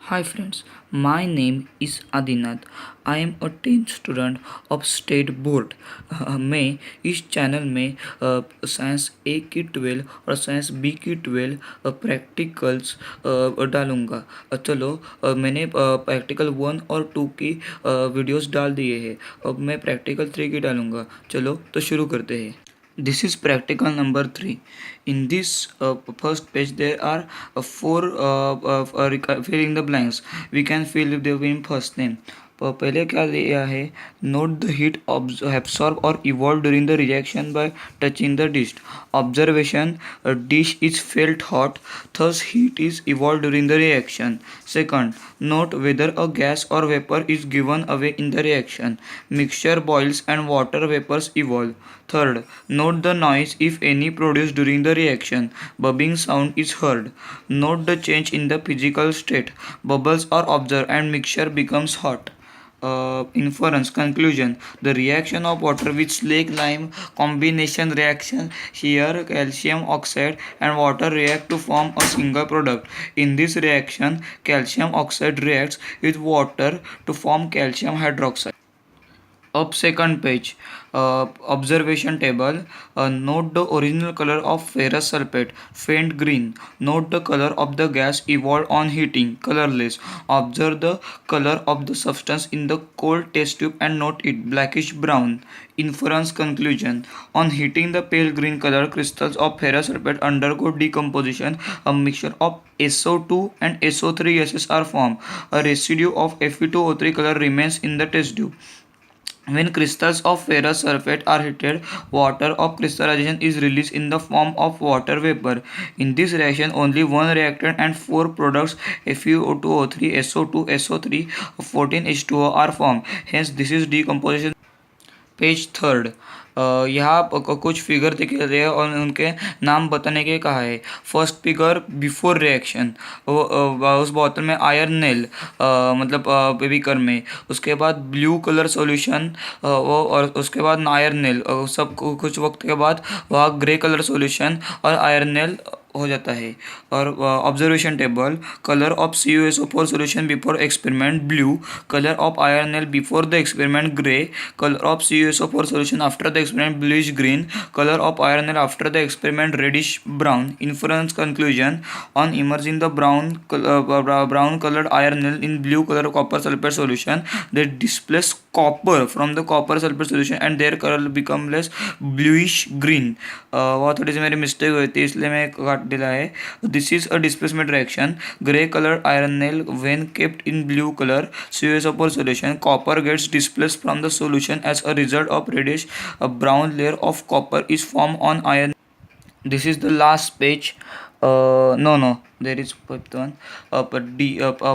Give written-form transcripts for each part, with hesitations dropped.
Hi friends, my name is Adinath. I am a 10th student of state board. मैं इस channel में science ए की 12 और science B की 12 प्रैक्टिकल्स डालूँगा। चलो मैंने प्रैक्टिकल 1 और 2 की वीडियोस डाल दिए हैं। अब मैं प्रैक्टिकल 3 की डालूँगा। चलो तो शुरू करते हैं। This is practical number 3. In this first page, there are four filling the blanks. We can fill the in first name. पहले क्या दिया है? Note the heat absorbed or evolved during the reaction by touching the dish. Observation: a dish is felt hot, thus heat is evolved during the reaction. Second, note whether a gas or vapor is given away in the reaction. Mixture boils and water vapors evolve. Third, note the noise, if any, produced during the reaction. Bubbling sound is heard. Note the change in the physical state. Bubbles are observed and mixture becomes hot. Inference conclusion: the reaction of water with slake lime combination reaction. Here calcium oxide and water react to form a single product. In this reaction, calcium oxide reacts with water to form calcium hydroxide. Up second page, observation table. Note the original color of ferrous sulfate, faint green. Note the color of the gas evolved on heating, colorless. Observe the color of the substance in the cold test tube and note it, blackish brown. Inference conclusion: on heating, the pale green color crystals of ferrous sulfate undergo decomposition. A mixture of SO2 and SO3 gases are formed. A residue of Fe2O3 color remains in the test tube. When crystals of ferrous sulfate are heated, water of crystallization is released in the form of water vapor. In this reaction, only one reactant and four products FeO2O3, SO2, SO3, 14H2O are formed. Hence, this is decomposition. Page third, यहाँ कुछ figure दिखे हैं और उनके नाम बताने के कहा है. फर्स्ट फिगर बिफोर रिएक्शन, उस बोतल में आयरन नेल मतलब बेबीकर में, उसके बाद ब्लू कलर सॉल्यूशन वो, और उसके बाद आयरन नेल, सब कुछ वक्त के बाद वहाँ ग्रे कलर सॉल्यूशन और आयरन नेल हो जाता है. और observation table: colour of CuSO4 solution before experiment blue, colour of iron nail before the experiment grey, colour of CuSO4 solution after the experiment bluish green, color of iron nail after the experiment reddish brown. Inference conclusion: on immersing the brown colored iron nail in blue color copper sulfate solution, they displace copper from the copper sulfate solution and their color become less bluish green. वो थोड़ी सी मेरी mistake हुई थी इसलिए मैं काट दिला है. This is a displacement reaction. Grey colour iron nail when kept in blue color CuSO4 solution, copper gets displaced from the solution. As a result of reddish, a brown layer of copper is formed on iron. This is the last page. No, there is fifth one.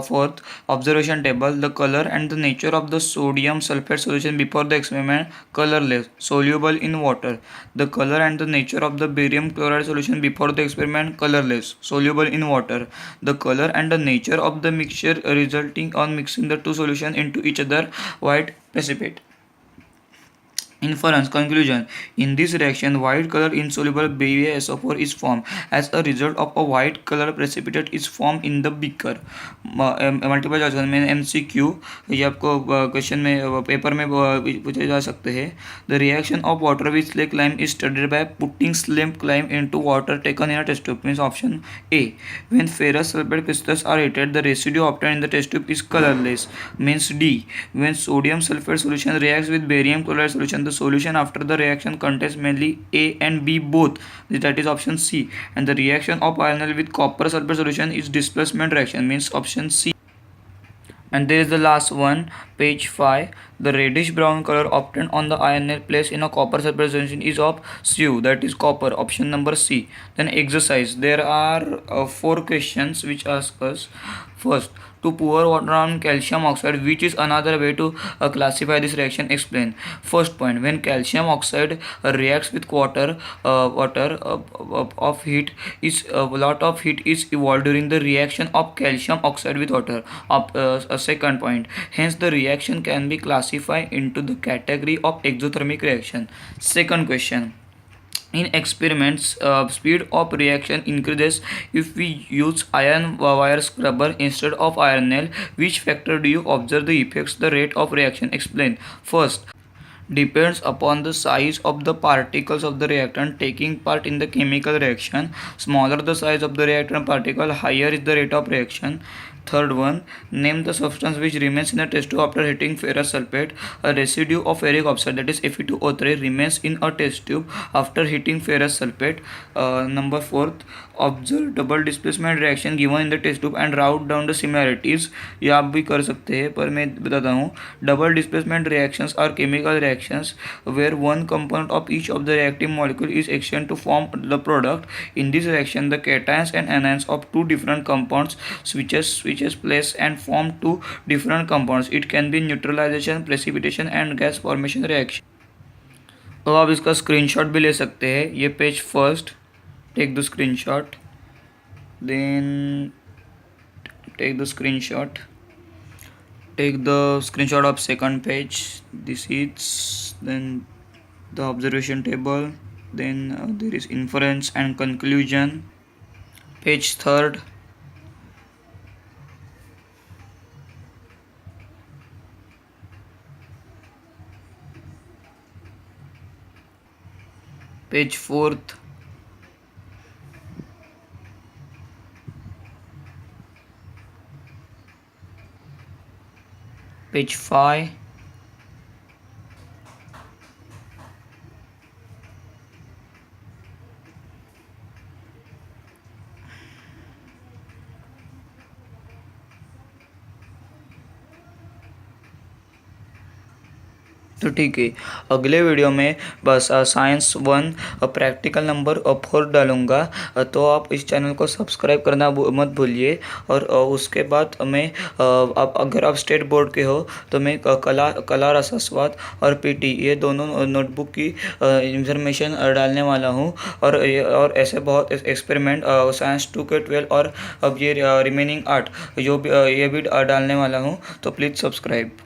Fourth, observation table: the color and the nature of the sodium sulfate solution before the experiment, colorless, soluble in water. The color and the nature of the barium chloride solution before the experiment, colorless, soluble in water. The color and the nature of the mixture resulting on mixing the two solutions into each other, white precipitate. Inference conclusion: in this reaction, white color insoluble BaSO4 is formed. As a result of a white color precipitate is formed in the beaker. Multiple choice में MCQ ये आपको question में paper में पूछे जा सकते हैं. The reaction of water with slake lime is studied by putting slake lime into water taken in a test tube. Means option A. When ferrous sulfate crystals are heated, the residue obtained in the test tube is colorless. Means D. When sodium sulfate solution reacts with barium chloride solution, the solution after the reaction contains mainly A and B both. That is option C. And the reaction of iron nail with copper sulfate solution is displacement reaction. Means option C. And there is the last one, page 5. The reddish brown color obtained on the iron nail placed in a copper sulfate solution is of Cu, that is copper, option number C. Then exercise: there are 4 questions which ask us. First, to pour water on calcium oxide, which is another way to classify this reaction, explain. First point: when calcium oxide reacts with water, of heat is a lot of heat is evolved during the reaction of calcium oxide with water. A second point: hence the reaction can be classified into the category of exothermic reaction. Second question: In experiments, speed of reaction increases if we use iron wire scrubber instead of iron nail. Which factor do you observe the effects the rate of reaction? Explain. First, depends upon the size of the particles of the reactant taking part in the chemical reaction. Smaller the size of the reactant particle, higher is the rate of reaction. Third one, name the substance which remains in a test tube after heating ferrous sulfate. A residue of ferric oxide, that is Fe2O3, remains in a test tube after heating ferrous sulfate. Number fourth, observe double displacement reaction given in the test tube and write down the similarities. ये आप भी कर सकते हैं, पर मैं बताता हूँ. Double displacement reactions are chemical reactions where one component of each of the reactive molecule is exchanged to form the product. In this reaction, the cations and anions of two different compounds switches place and form two different compounds. It can be neutralization, precipitation and gas formation reaction. तो आप इसका screenshot भी ले सकते हैं. ये page first, take the screenshot, then take the screenshot, take the screenshot of second page. This is then the observation table, then there is inference and conclusion. Page third, page fourth, page 5, तो ठीक है. अगले video में बस science 1 practical number 4 डालूँगा. तो आप इस चैनल को सब्सक्राइब करना मत भूलिए. और उसके बाद मैं आप अगर आप स्टेट बोर्ड के हो तो मैं कला रसस्वाद और पीटी ये दोनों नोटबुक की इंफॉर्मेशन डालने वाला हूँ. और ऐसे बहुत एक्सपेरिमेंट साइंस 2 के 12 और अब ये रिमेनिंग 8 जो भी ये भी डालने वाला हूँ. तो प्लीज़ सब्सक्राइब.